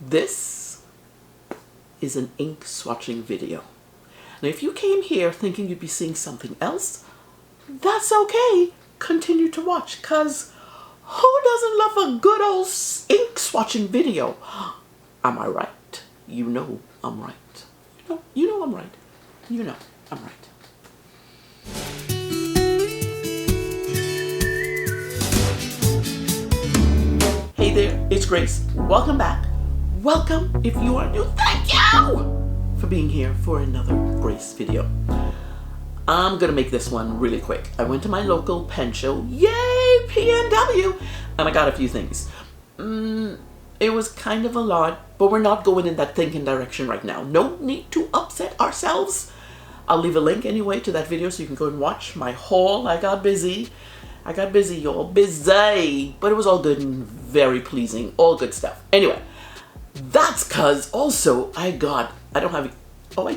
This is an ink swatching video. Now if you came here thinking you'd be seeing something else, that's okay. Continue to watch, because who doesn't love a good old ink swatching video? Am I right? You know I'm right. You know I'm right. You know I'm right. Hey there, it's Grace. Welcome back. Welcome if you are new. Thank you for being here for another Grace video. I'm gonna make this one really quick. I went to my local pen show, yay, PNW, and I got a few things. It was kind of a lot, but we're not going in that thinking direction right now. No need to upset ourselves. I'll leave a link anyway to that video so you can go and watch my haul. I got busy, y'all, busy, but it was all good and very pleasing, all good stuff. Anyway, that's cause also I do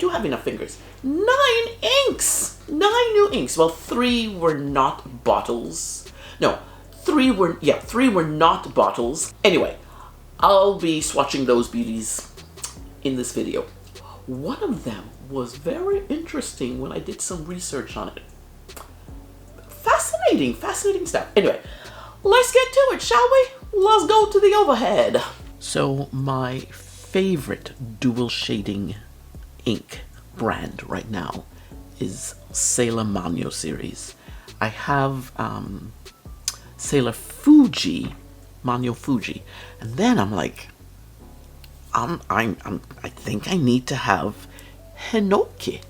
have enough fingers. 9 inks, 9 new inks. Well, 3 were not bottles. No, 3 were not bottles. Anyway, I'll be swatching those beauties in this video. One of them was very interesting when I did some research on it. Fascinating stuff. Anyway, let's get to it, shall we? Let's go to the overhead. So my favorite dual shading ink brand right now is Sailor Mano series. I have Sailor Mano Fuji, and then I'm like, I think I need to have Hinoki.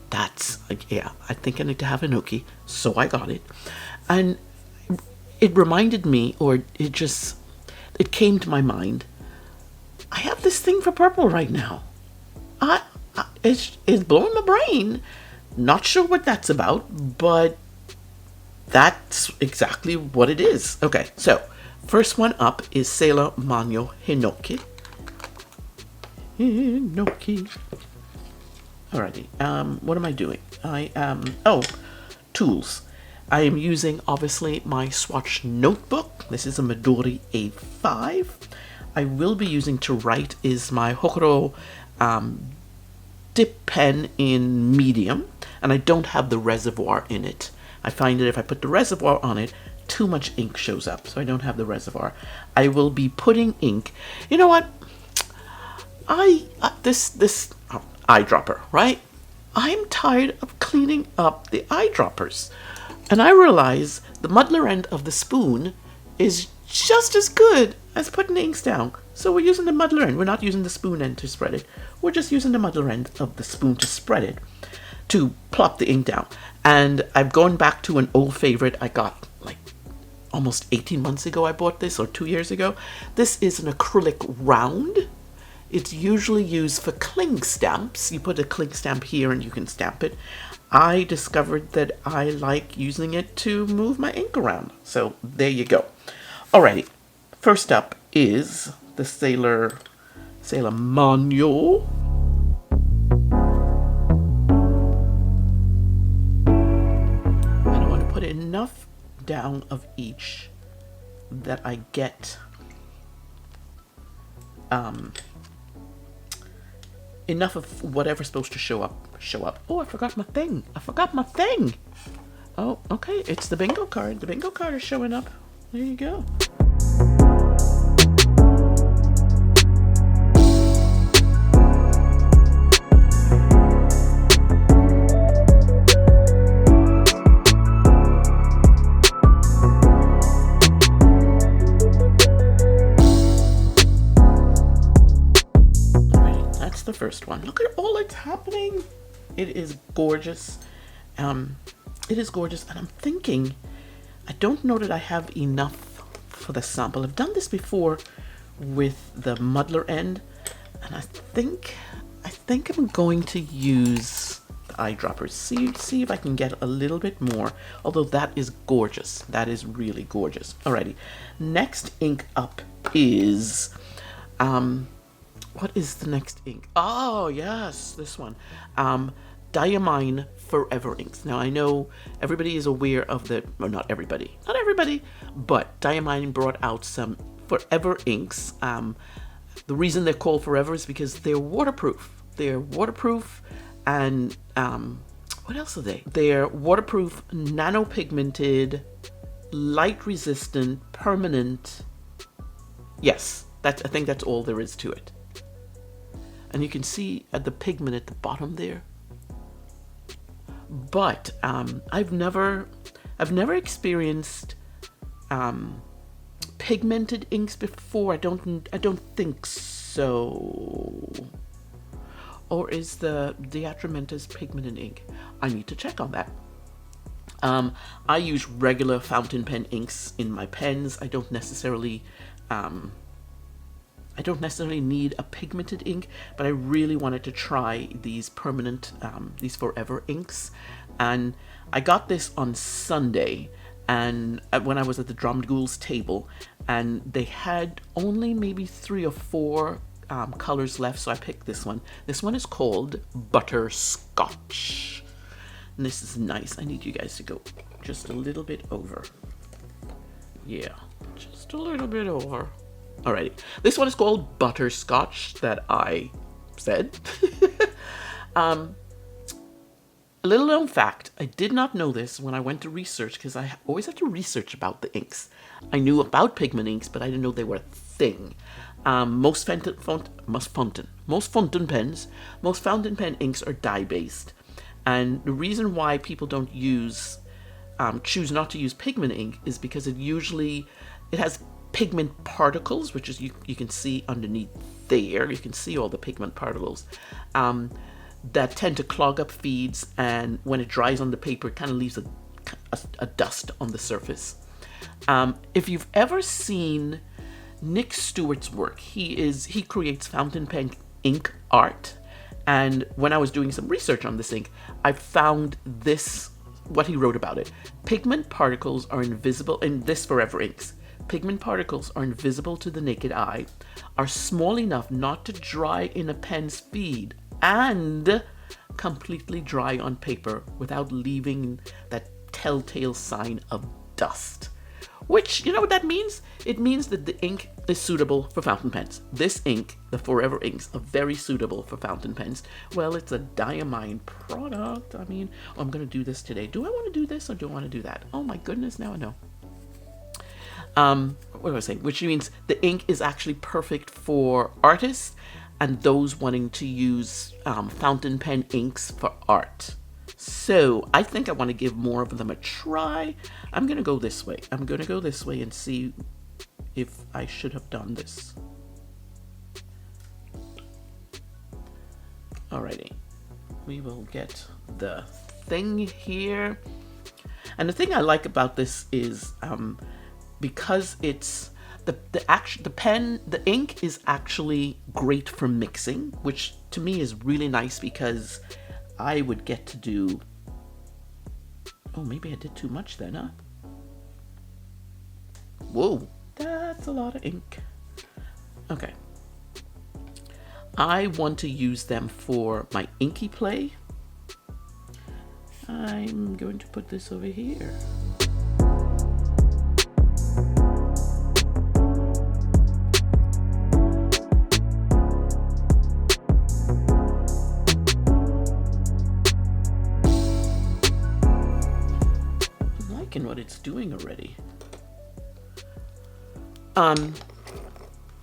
That's like, yeah, I think I need to have Hinoki, so I got it, and it reminded me, or it came to my mind. I have this thing for purple right now. It's blowing my brain. Not sure what that's about, but that's exactly what it is. Okay, so first one up is Sailor Mano Hinoki. Alrighty, what am I doing? Tools. I am using, obviously, my Swatch notebook. This is a Midori A5. I will be using to write is my Hokuro dip pen in medium, and I don't have the reservoir in it. I find that if I put the reservoir on it, too much ink shows up, so I don't have the reservoir. I will be putting ink. You know what? This eyedropper, right? I'm tired of cleaning up the eyedroppers, and I realize the muddler end of the spoon is just as good as putting the inks down. So we're using the muddler end. We're not using the spoon end to spread it. We're just using the muddler end of the spoon to spread it, to plop the ink down. And I've gone back to an old favorite I got like almost 18 months ago. I bought this, or 2 years ago. This is an acrylic round. It's usually used for cling stamps. You put a cling stamp here and you can stamp it. I discovered that I like using it to move my ink around. So there you go. Alrighty, first up is the Sailor Mano. And I want to put enough down of each that I get enough of whatever's supposed to show up. Oh, I forgot my thing. Oh, okay, it's the bingo card. The bingo card is showing up. There you go. That's the first one. Look at all that's happening. It is gorgeous. It is gorgeous, and I'm thinking, I don't know that I have enough for the sample. I've done this before with the muddler end, and I think I'm going to use the eyedroppers. See if I can get a little bit more. Although that is gorgeous. That is really gorgeous. Alrighty. Next ink up is what is the next ink? Oh yes, this one. Diamine Forever inks. Now I know everybody is aware of the, well, not everybody, but Diamine brought out some Forever inks The reason they're called Forever is because they're waterproof. They're waterproof and what else are they? They're waterproof, nano-pigmented, light-resistant, permanent. Yes, I think that's all there is to it. And you can see at the pigment at the bottom there. But I've never experienced pigmented inks before. I don't think so. Or is the Diatramentus pigmented ink? I need to check on that. I use regular fountain pen inks in my pens. I don't necessarily need a pigmented ink, but I really wanted to try these permanent, these Forever inks. And I got this on Sunday, and when I was at the Dromgool's table, and they had only maybe 3 or 4 colors left, so I picked this one. This one is called Butterscotch. And this is nice. I need you guys to go just a little bit over. Yeah, just a little bit over. Alrighty. This one is called Butterscotch, that I said. A little known fact, I did not know this when I went to research, because I always have to research about the inks. I knew about pigment inks, but I didn't know they were a thing. Most fountain pen inks are dye-based. And the reason why people don't choose not to use pigment ink is because it has pigment particles, which is you can see underneath there. You can see all the pigment particles that tend to clog up feeds, and when it dries on the paper, it kind of leaves a dust on the surface. If you've ever seen Nick Stewart's work, he creates fountain pen ink art, and when I was doing some research on this ink, I found what he wrote about it. Pigment particles are invisible in this Forever inks. Pigment particles are invisible to the naked eye, are small enough not to dry in a pen's feed, and completely dry on paper without leaving that telltale sign of dust. Which, you know what that means? It means that the ink is suitable for fountain pens. This ink, the Forever inks, are very suitable for fountain pens. Well, it's a Diamine product. I mean, I'm going to do this today. Do I want to do this or do I want to do that? Oh my goodness, now I know. What do I say? Which means the ink is actually perfect for artists and those wanting to use fountain pen inks for art. So I think I want to give more of them a try. I'm going to go this way. I'm going to go this way and see if I should have done this. Alrighty. We will get the thing here. And the thing I like about this is because it's the ink is actually great for mixing, which to me is really nice because I would get to do, oh, maybe I did too much then, huh? Whoa, that's a lot of ink. Okay. I want to use them for my inky play. I'm going to put this over here. What it's doing already.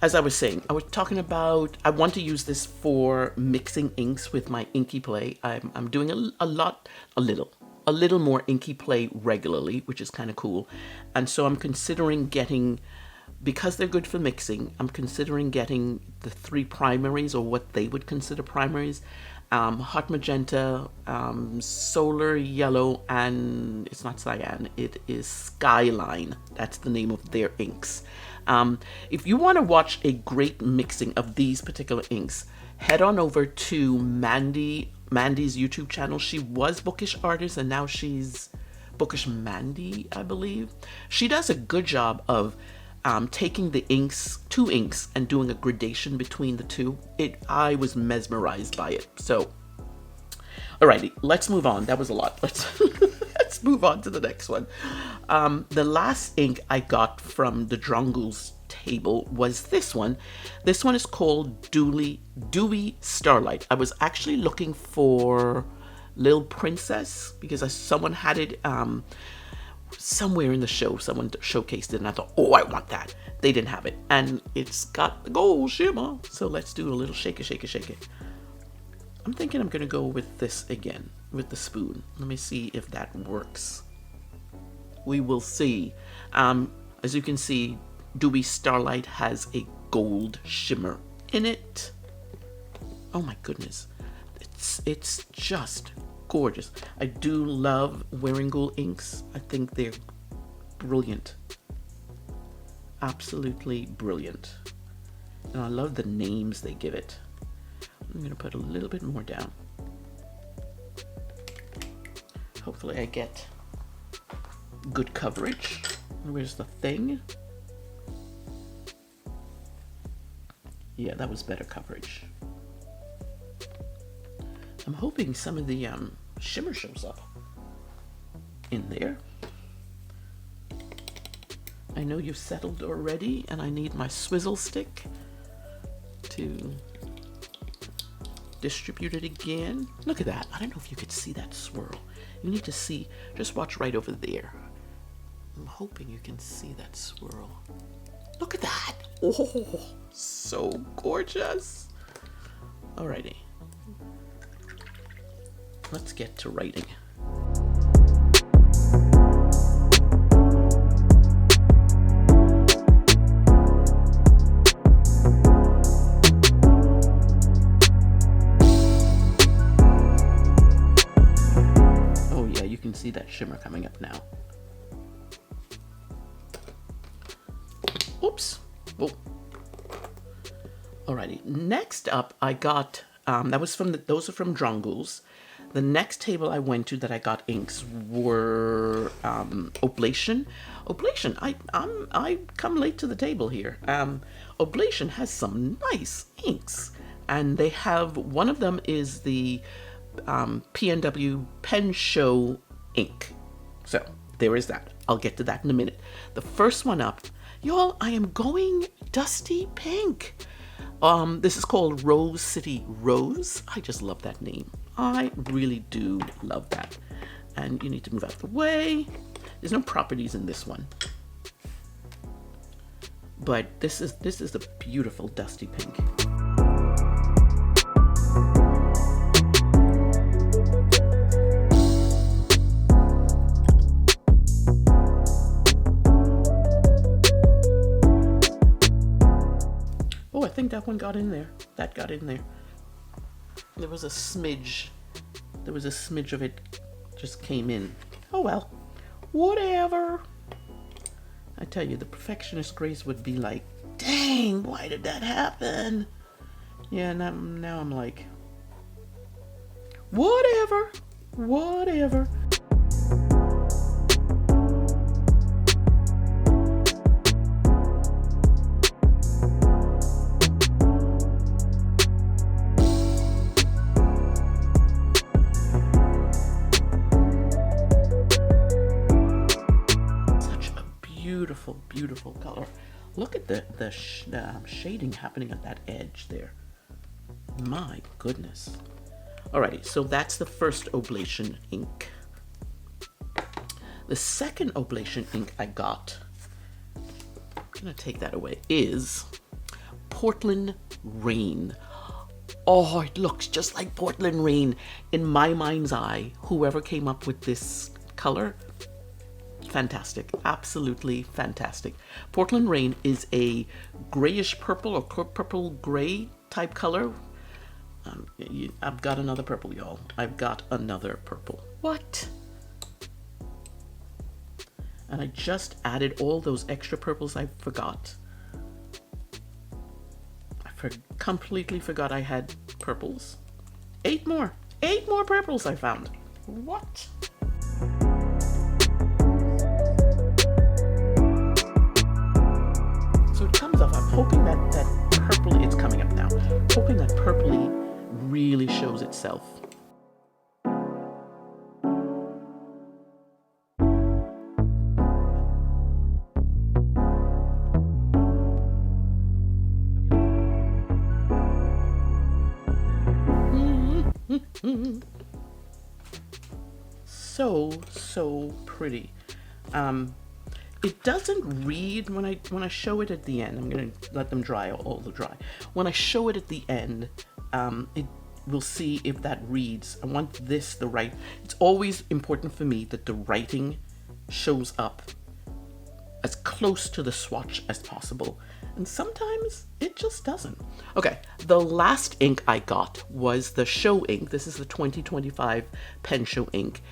As I was saying, I was talking about I want to use this for mixing inks with my inky play. I'm doing a little more inky play regularly, which is kind of cool. And so I'm considering getting, because they're good for mixing, I'm considering getting the 3 primaries, or what they would consider primaries. Hot magenta, solar yellow, and it's not cyan, it is skyline. That's the name of their inks. If you want to watch a great mixing of these particular inks, head on over to Mandy's YouTube channel. She was Bookish Artist and now she's Bookish Mandy, I believe. She does a good job of taking the inks, 2 inks, and doing a gradation between the 2. I was mesmerized by it. So, alrighty, let's move on. That was a lot. Let's move on to the next one. The last ink I got from the Dromgool's table was this one. This one is called Dewy Starlight. I was actually looking for Little Princess because someone had it somewhere in the show. Someone showcased it and I thought, oh, I want that. They didn't have it. And it's got the gold shimmer. So let's do a little shake it. I'm thinking I'm going to go with this again, with the spoon. Let me see if that works. We will see. As you can see, Dewy Starlight has a gold shimmer in it. Oh my goodness. It's just gorgeous. I do love Wearing inks. I think they're brilliant. Absolutely brilliant. And I love the names they give it. I'm going to put a little bit more down. Hopefully I get good coverage. Where's the thing? Yeah, that was better coverage. I'm hoping some of the shimmer shows up in there. I know you've settled already, and I need my swizzle stick to distribute it again. Look at that. I don't know if you could see that swirl. You need to see, just watch right over there. I'm hoping you can see that swirl. Look at that. Oh, so gorgeous. Alrighty. Let's get to writing. Oh yeah, you can see that shimmer coming up now. Oops. Oh. Alrighty. Next up, I got that was from those are from Drongools. The next table I went to that I got inks were Oblation. Oblation. I come late to the table here. Oblation has some nice inks, and they have one of them is the PNW Pen Show ink. So there is that. I'll get to that in a minute. The first one up. Y'all, I am going dusty pink. This is called Rose City Rose. I just love that name. I really do love that. And you need to move out the way. There's no properties in this one. But this is a beautiful dusty pink. I think that one got in there. That got in there. There was a smidge of it just came in. Oh well, whatever. I tell you, the perfectionist Grace would be like, dang, why did that happen? Yeah, now I'm like, whatever. Beautiful color. Look at the shading happening at that edge there. My goodness. Alrighty, so that's the first Oblation ink. The second Oblation ink I got, I'm gonna take that away, is Portland Rain. Oh, it looks just like Portland Rain. In my mind's eye, whoever came up with this color, fantastic, absolutely fantastic. Portland Rain is a grayish purple or purple gray type color. I've got another purple, y'all. I've got another purple. What? And I just added all those extra purples I forgot. I completely forgot I had purples. 8 more purples I found. What? I'm hoping that purple, it's coming up now, hoping that purpley really shows itself. So pretty. It doesn't read when I show it at the end. I'm gonna let them dry, all the dry. When I show it at the end, we'll see if that reads. I want this the right. It's always important for me that the writing shows up as close to the swatch as possible, and sometimes it just doesn't. Okay, the last ink I got was the show ink. This is the 2025 pen show ink.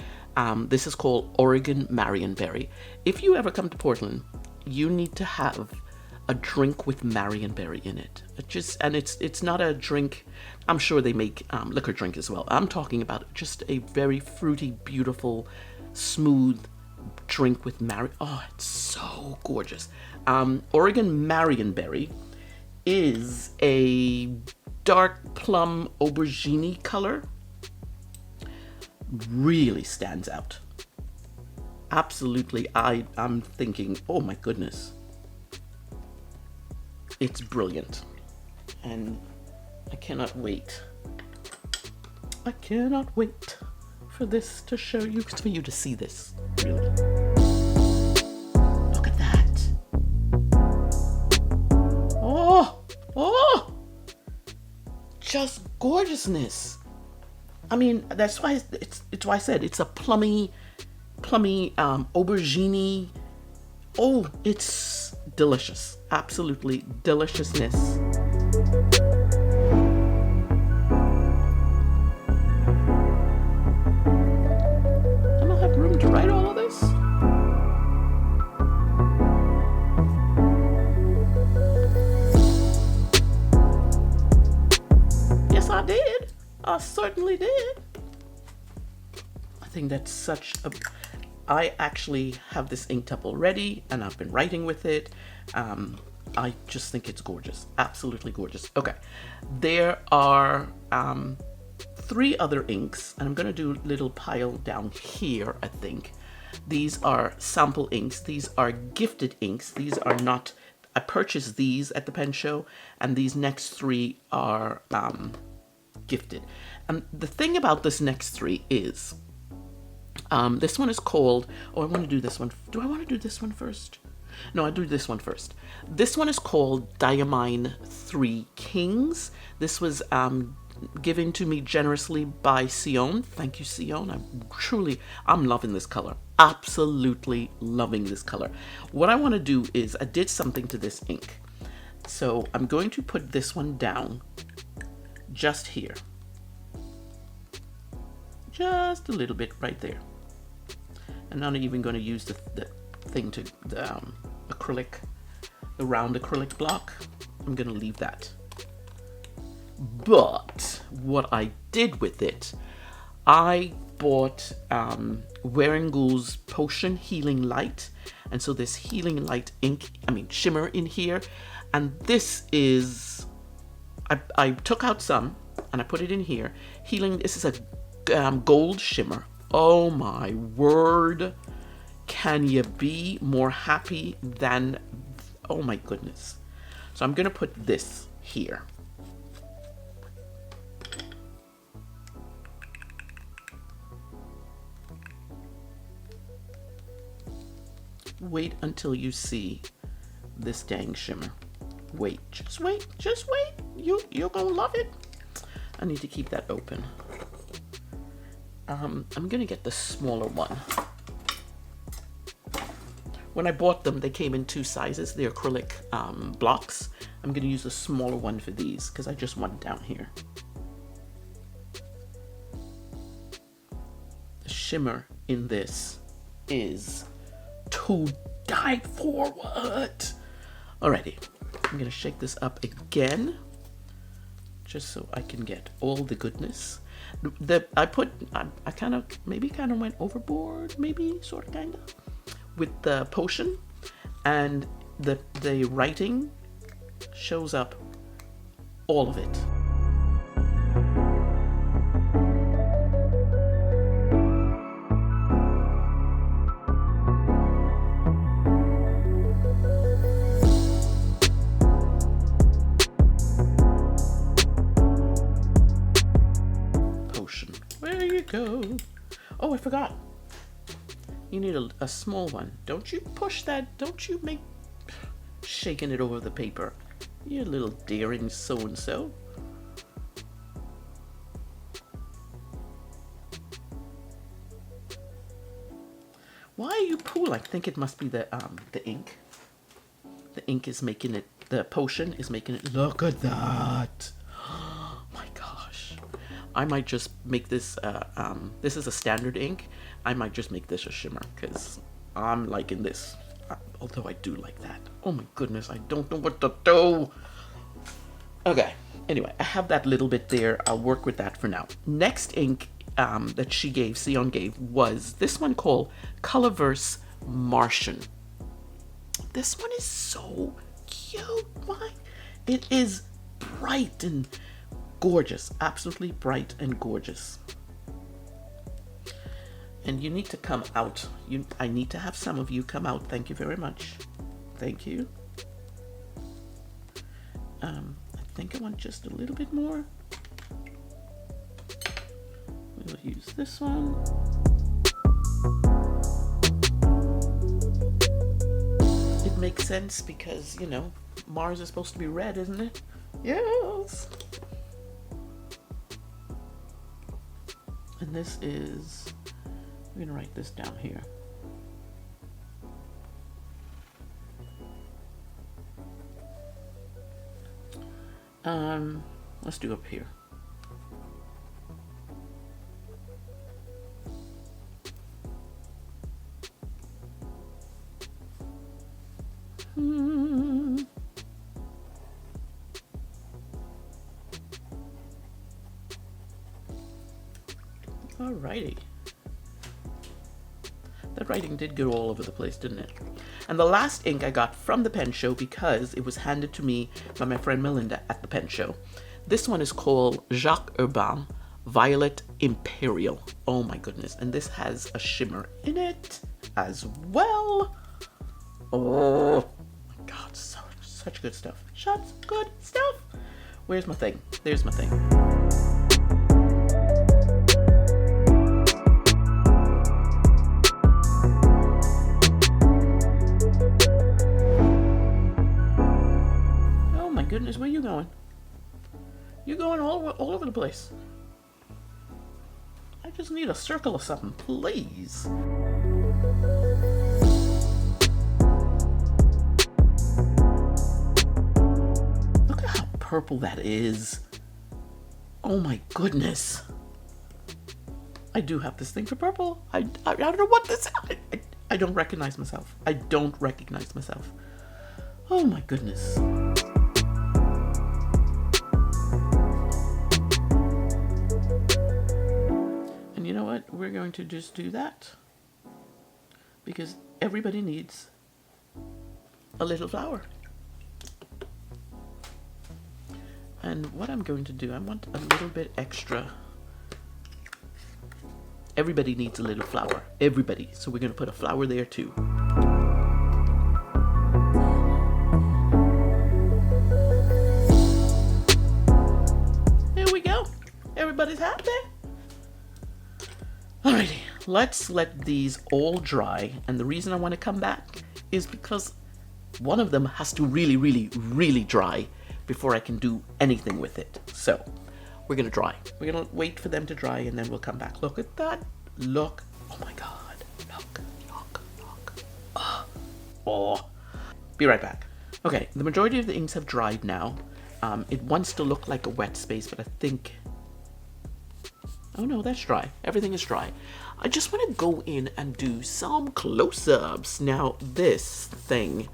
This is called Oregon Marionberry. If you ever come to Portland, you need to have a drink with Marionberry in it. It's not a drink. I'm sure they make liquor drink as well. I'm talking about just a very fruity, beautiful, smooth drink with Oh, it's so gorgeous. Oregon Marionberry is a dark plum aubergine color. Really stands out. Absolutely, I'm thinking, oh my goodness. It's brilliant. And I cannot wait. I cannot wait for this to show you, for you to see this, really. Look at that. Oh, just gorgeousness. I mean, that's why it's why I said it's a plummy aubergine. Oh, it's delicious. Absolutely deliciousness. I don't have room to write all of this. Yes, I did. I certainly did. I think that's such a... I actually have this inked up already, and I've been writing with it. I just think it's gorgeous. Absolutely gorgeous. Okay. There are 3 other inks, and I'm going to do a little pile down here, I think. These are sample inks. These are gifted inks. These are not... I purchased these at the pen show, and these next 3 are... gifted. And the thing about this next 3 is this one is called, I want to do this one. Do I want to do this one first? No, I'll do this one first. This one is called Diamine 3 Kings. This was given to me generously by Sion. Thank you, Sion. I'm loving this color. Absolutely loving this color. What I want to do is I did something to this ink. So I'm going to put this one down just here, just a little bit right there, and I'm not even going to use the thing to the acrylic, the round acrylic block. I'm going to leave that. But what I did with it, I bought Wearingul's Potion Healing Light, and so this Healing Light ink, shimmer in here, and this is... I took out some and I put it in here. Healing, this is a gold shimmer. Oh my word. Can you be more happy than, oh my goodness. So I'm going to put this here. Wait until you see this dang shimmer. Wait, just wait. You're gonna love it. I need to keep that open. I'm gonna get the smaller one. When I bought them, they came in 2 sizes. They're acrylic blocks. I'm gonna use the smaller one for these because I just want it down here. The shimmer in this is to die for. What? Alrighty. I'm going to shake this up again, just so I can get all the goodness. I kind of went overboard, maybe, sort of, kind of, with the potion, and the writing shows up, all of it. it go. Oh, I forgot. You need a small one. Don't you push that. Don't you make shaking it over the paper. You little daring so-and-so. Why are you pooling? I think it must be the ink. The ink is making it, the potion is making it. Look at that. Oh my gosh. I might just make this, this is a standard ink. I might just make this a shimmer because I'm liking this. Although I do like that. Oh my goodness, I don't know what to do. Okay, anyway, I have that little bit there. I'll work with that for now. Next ink that she gave, Sion gave, was this one called Colorverse Martian. This one is so cute. Why? It is bright and gorgeous. Absolutely bright and gorgeous. And you need to come out. I need to have some of you come out. Thank you very much. Thank you. I think I want just a little bit more. We'll use this one. It makes sense because, you know, Mars is supposed to be red, isn't it? Yes. And this is, I'm gonna write this down here. Let's do up here. Alrighty. That writing did go all over the place, didn't it? And the last ink I got from the pen show because it was handed to me by my friend Melinda at the pen show. This one is called Jacques Urbain Violet Imperial. Oh my goodness. And this has a shimmer in it as well. Oh my God, such good stuff. Such good stuff. Where's my thing? There's my thing. Oh my goodness, where are you going? You're going all over the place. I just need a circle or something, please. Look at how purple that is. Oh my goodness. I do have this thing for purple. I don't know what this is. I don't recognize myself. I don't recognize myself. Oh my goodness. And you know what? We're going to just do that because everybody needs a little flower. And what I'm going to do, I want a little bit extra. Everybody needs a little flower. Everybody. So we're going to put a flower there too. There we go. Everybody's happy. Alrighty, let's let these all dry. And the reason I want to come back is because one of them has to really, really, really dry before I can do anything with it. So we're gonna dry. We're gonna wait for them to dry and then we'll come back. Look at that. Look. Oh my God. Look. Oh. Be right back. Okay, the majority of the inks have dried now. It wants to look like a wet space, but I think... Oh no, that's dry. Everything is dry. I just want to go in and do some close-ups. Now, this thing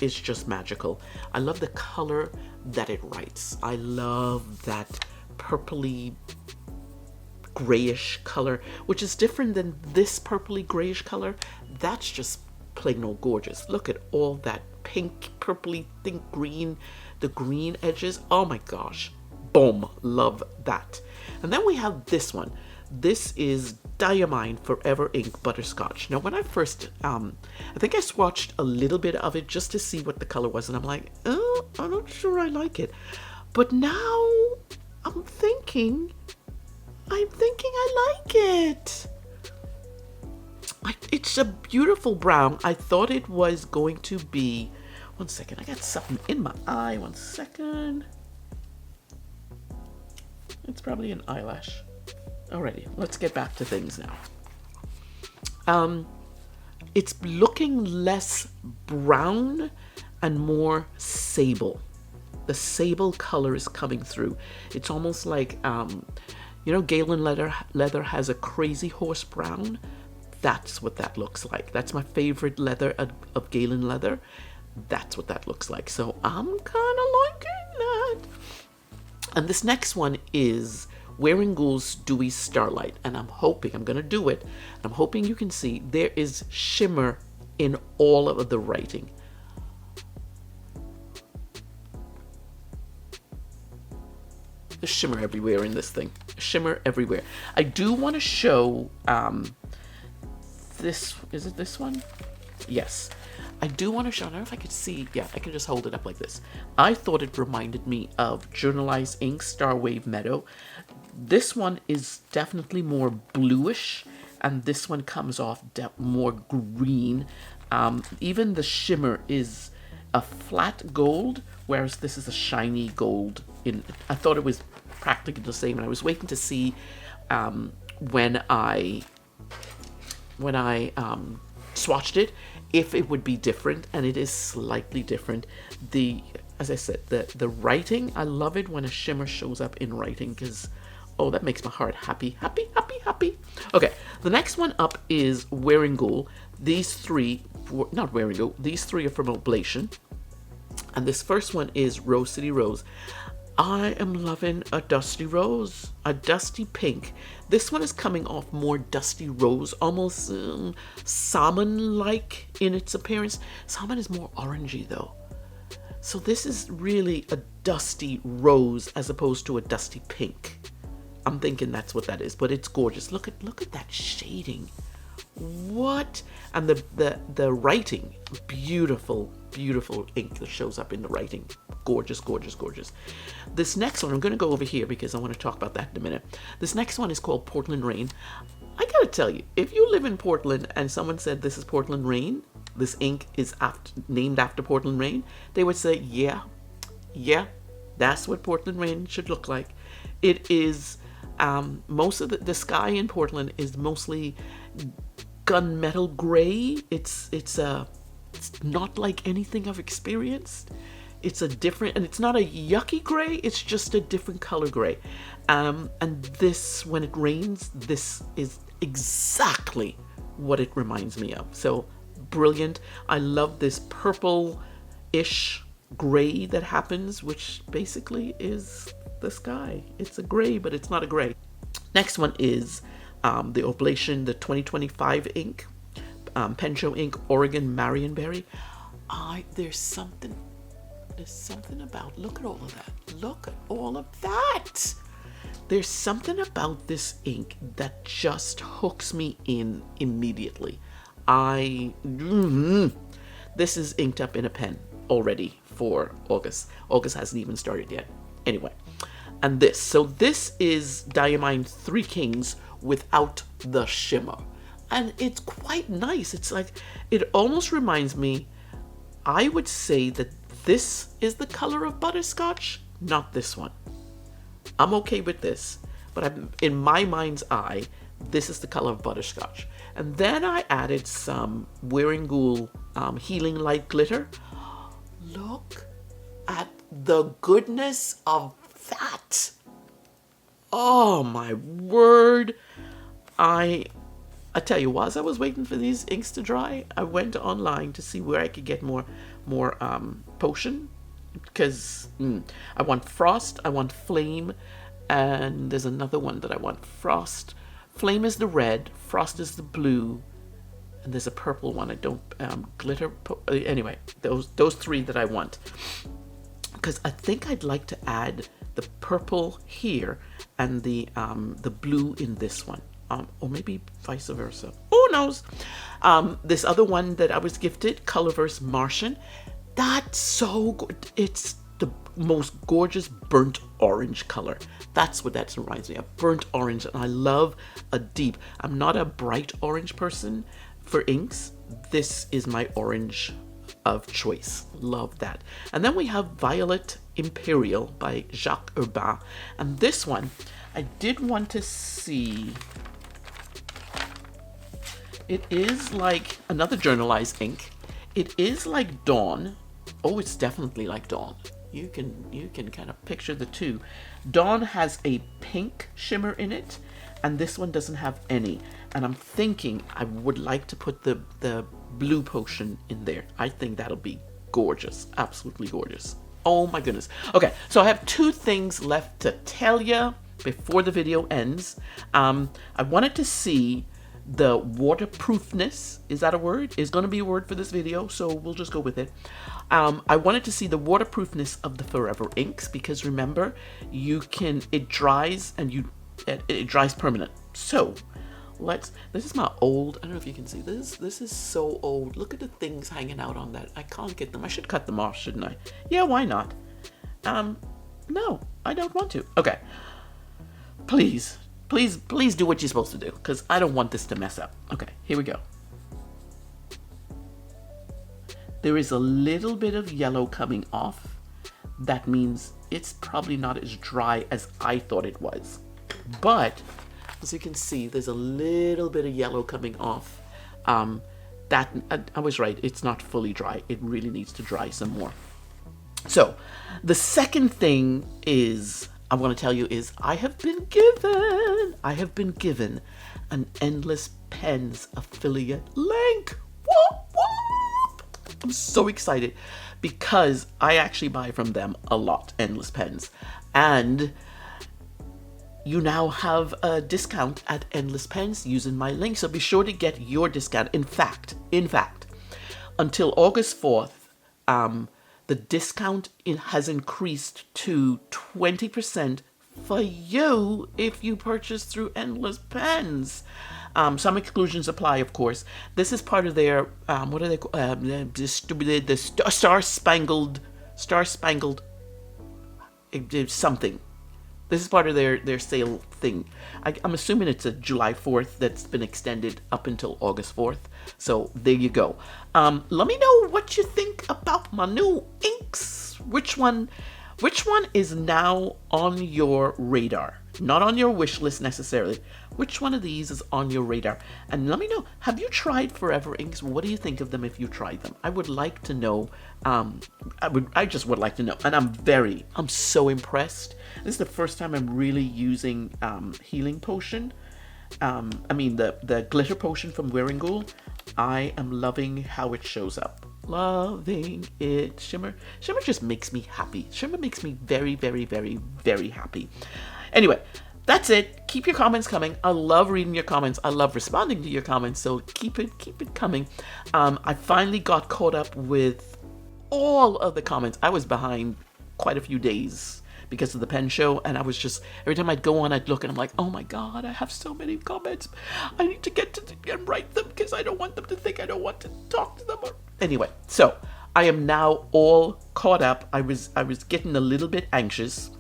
is just magical. I love the color that it writes. I love that purpley grayish color, which is different than this purpley grayish color. That's just plain old gorgeous. Look at all that pink, purpley, think green, the green edges. Oh my gosh. Boom. Love that. And then we have this one. This is Diamine Forever Ink Butterscotch. Now, when I first, I think I swatched a little bit of it just to see what the color was, and I'm like, oh, I'm not sure I like it. But now I'm thinking I'm thinking I like it. It's a beautiful brown. I thought it was going to be... One second, I got something in my eye. One second. It's probably an eyelash. Alrighty, let's get back to things now. It's looking less brown and more sable. The sable color is coming through. It's almost like, you know, Galen leather has a crazy horse brown. That's what that looks like. That's my favorite leather of Galen leather. That's what that looks like. So I'm kind of liking that. And this next one is Wearing Ghoul's Dewy Starlight. And I'm hoping, I'm going to do it. I'm hoping you can see there is shimmer in all of the writing. There's shimmer everywhere in this thing. Shimmer everywhere. I do want to show this. Is it this one? Yes. I do want to show. I don't know if I could see. Yeah, I can just hold it up like this. I thought it reminded me of Journalized Ink Star Wave Meadow. This one is definitely more bluish, and this one comes off more green. Even the shimmer is a flat gold, whereas this is a shiny gold. I thought it was practically the same, and I was waiting to see when I swatched it if it would be different, and it is slightly different. As I said, the writing, I love it when a shimmer shows up in writing, because oh, that makes my heart happy. Okay, the next one up is Wearing Ghoul. These three are from Oblation, and this first one is Rose City Rose. I am loving a dusty rose, a dusty pink. This one is coming off more dusty rose, almost salmon-like in its appearance. Salmon is more orangey though. So this is really a dusty rose as opposed to a dusty pink. I'm thinking that's what that is, but it's gorgeous. Look at that shading. What? And the writing, beautiful ink that shows up in the writing. Gorgeous. This next one, I'm going to go over here because I want to talk about that in a minute. This next one is called Portland Rain. I got to tell you, if you live in Portland and someone said this is Portland Rain, this ink is named after Portland Rain, they would say, yeah, that's what Portland Rain should look like. It is, most of the sky in Portland is mostly gunmetal gray. It's not like anything I've experienced. It's a different, and it's not a yucky gray, it's just a different color gray. And this, when it rains, this is exactly what it reminds me of. So brilliant. I love this purple-ish gray that happens, which basically is the sky. It's a gray, but it's not a gray. Next one is the Oblation, the 2025 ink, Pencho ink, Oregon Marionberry. There's something about, look at all of that. There's something about this ink that just hooks me in immediately. This is inked up in a pen already for August. August hasn't even started yet. Anyway, and this is Diamine Three Kings without the shimmer. And it's quite nice. It's like, it almost reminds me, I would say that this is the color of butterscotch, not this one. I'm okay with this, but in my mind's eye, this is the color of butterscotch. And then I added some Wearing Ghoul Healing Light Glitter. Look at the goodness of that. Oh my word. I tell you, whilst I was waiting for these inks to dry, I went online to see where I could get more potion, because I want Frost, I want Flame, and there's another one that I want. Frost, Flame is the red, Frost is the blue, and there's a purple one. I don't glitter. Anyway, those three that I want, because I think I'd like to add the purple here and the blue in this one. Or maybe vice versa. Who knows? This other one that I was gifted, Colorverse Martian. That's so good. It's the most gorgeous burnt orange color. That's what that reminds me of, burnt orange. And I love a deep, I'm not a bright orange person for inks. This is my orange of choice. Love that. And then we have Violet Imperial by Jacques Urbain. And this one, I did want to see. It is like another journalized ink. It is like Dawn. Oh, it's definitely like Dawn. You can kind of picture the two. Dawn has a pink shimmer in it, and this one doesn't have any. And I'm thinking I would like to put the blue potion in there. I think that'll be gorgeous. Absolutely gorgeous. Oh my goodness. Okay, so I have two things left to tell you before the video ends. I wanted to see the waterproofness. Is that a word? Is going to be a word for this video, so we'll just go with it. I wanted to see the waterproofness of the Forever inks, because remember, it dries and it dries permanent. So this is my old, I don't know if you can see this. This is so old. Look at the things hanging out on that. I can't get them. I should cut them off, shouldn't I? Yeah, why not? No, I don't want to. Okay. Please do what you're supposed to do, because I don't want this to mess up. Okay, here we go. There is a little bit of yellow coming off. That means it's probably not as dry as I thought it was. But, as you can see, there's a little bit of yellow coming off. I was right, it's not fully dry. It really needs to dry some more. So, the second thing I want to tell you is I have been given an Endless Pens affiliate link. Whoop, whoop. I'm so excited because I actually buy from them a lot, Endless Pens. And you now have a discount at Endless Pens using my link. So be sure to get your discount. In fact, until August 4th, the discount has increased to 20% for you if you purchase through Endless Pens. Some exclusions apply, of course. This is part of their what are they called? The Star Spangled something. This is part of their sale thing. I'm assuming it's a July 4th that's been extended up until August 4th. So there you go. Let me know what you think about my new inks. Which one is now on your radar? Not on your wish list necessarily. Which one of these is on your radar? And let me know, have you tried Forever inks? What do you think of them if you tried them? I would like to know. I just would like to know. And I'm so impressed. This is the first time I'm really using Healing Potion. The Glitter Potion from Wearingool. I am loving how it shows up. Loving it. Shimmer just makes me happy. Shimmer makes me very, very, very, very happy. Anyway, that's it. Keep your comments coming. I love reading your comments. I love responding to your comments. So keep it coming. I finally got caught up with all of the comments. I was behind quite a few days because of the pen show, and I was just, every time I'd go on, I'd look and I'm like, oh my god, I have so many comments. I need to get to and write them because I don't want them to think I don't want to talk to them. Anyway, so I am now all caught up. I was getting a little bit anxious.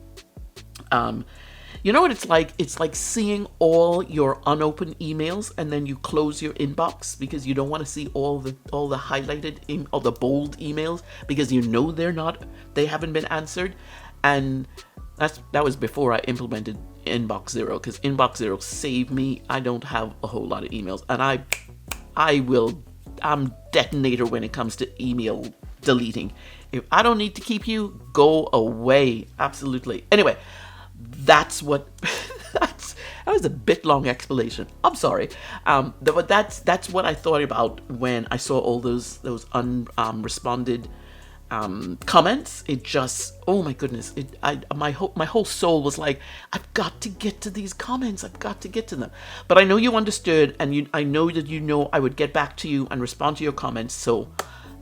You know what it's like? It's like seeing all your unopened emails and then you close your inbox because you don't want to see all the highlighted all the bold emails because you know they haven't been answered. And that was before I implemented Inbox Zero, because Inbox Zero saved me. I don't have a whole lot of emails, and I'm detonator when it comes to email deleting. If I don't need to keep you, go away. Absolutely. Anyway, that was a bit long explanation. I'm sorry. But that's what I thought about when I saw all those unresponded comments. It just, oh my goodness, my whole soul was like, I've got to get to these comments. I've got to get to them. But I know you understood, and I know that I would get back to you and respond to your comments. So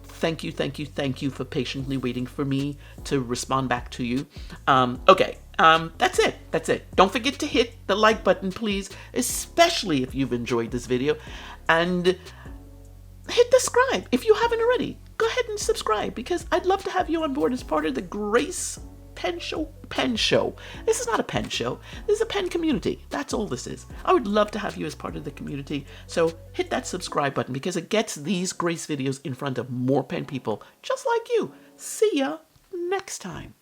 thank you for patiently waiting for me to respond back to you. Okay. That's it. Don't forget to hit the like button, please, especially if you've enjoyed this video, and hit subscribe if you haven't already. Go ahead and subscribe because I'd love to have you on board as part of the Grace pen show. This is not a pen show. This is a pen community. That's all this is. I would love to have you as part of the community. So hit that subscribe button because it gets these Grace videos in front of more pen people just like you. See ya next time.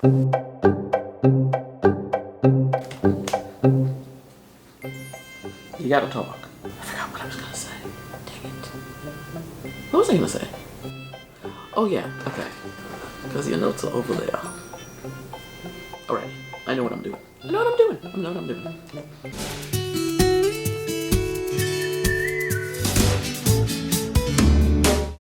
You gotta talk. I forgot what I was gonna say. Dang it. What was I gonna say? Oh yeah, okay. Because your notes are over there. Alright, I know what I'm doing. I know what I'm doing.